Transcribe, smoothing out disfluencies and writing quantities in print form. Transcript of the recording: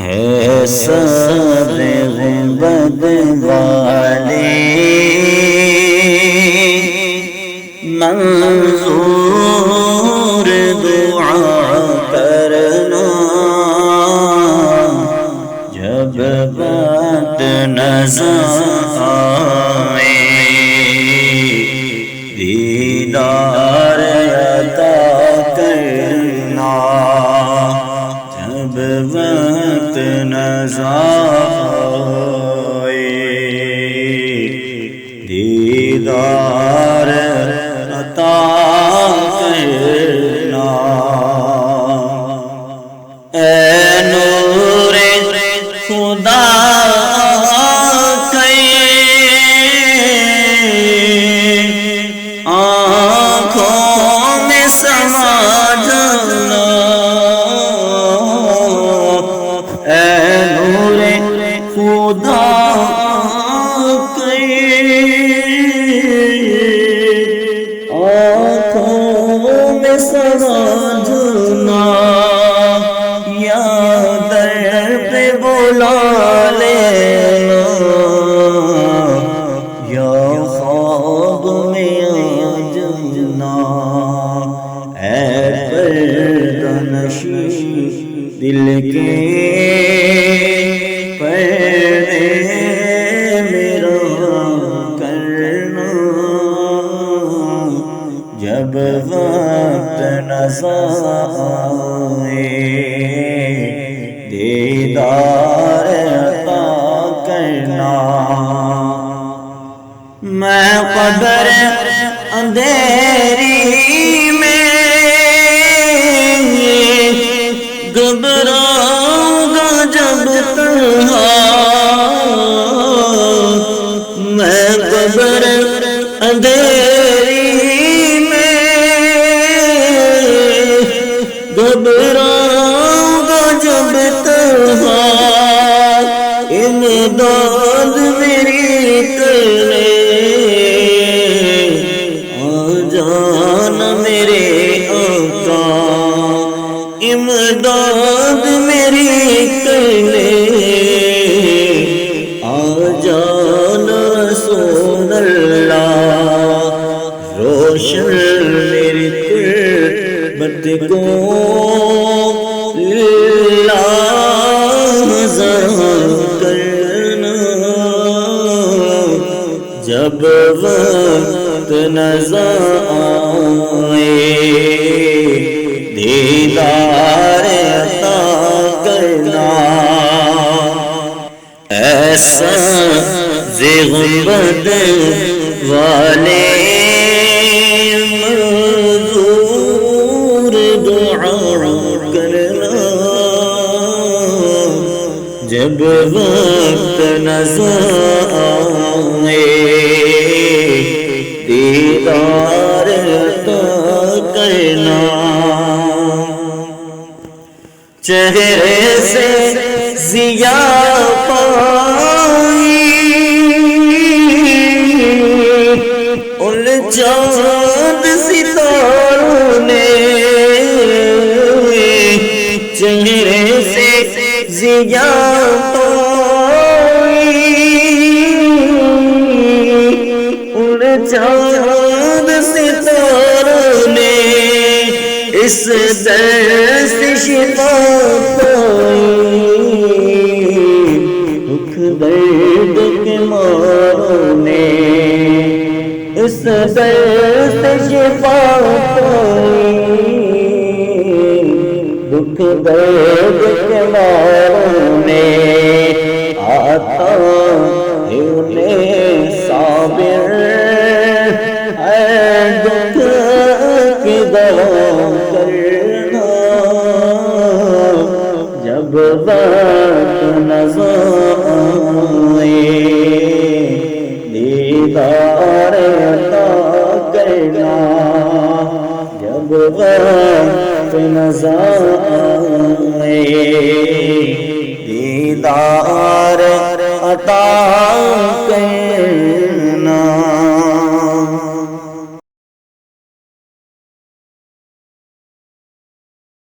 ہے سر غنبد والے منظور دعا کرنا جب بات نظر آئے دیدار عطا کرنا جب وقت نظر آئے دیدار عطا کرنا اے نور خدا کے آنکھوں میں سما جانا اے نور خدا کے آنکھوں میں سما جانا یا در پہ بلا لینا یا خواب میں آ جانا اے پردہ نشین دل کے پردے میرا کرنا جب وقت نظر آئے دیدار عطا کرنا میں قبر اندھیری میں گھبراؤں گا جب تنہا میں قبر اندھیری میں گھبراؤں گا جب تنہا امداد میری کرنے آ جانا میرے آقا امداد میری کرنے آ جانا رسول اللہ روشن میری تربت کو للہ ظاہر کرنا جب وقت نظر آئے دیدار عطا کرنا ایسا غنبد والے منظور دعا کرنا جب وقت نظر آئے دیدار عطا کرنا چہرے سے ضیا پائی ان چاند ستاروں نے چہرے سے ضیا پائی ان چاند ستاروں نے اس درس شفا پائی دکھ درد کے ماروں نے اس درس شفا پائی دکھ درد کے ماروں نے آتا ہے انہیں صابر ہے دکھ کی دوا کرنا جب وقت نظر آئے دیدار عطا کرنا جب وقت نظر آئے دیدار عطا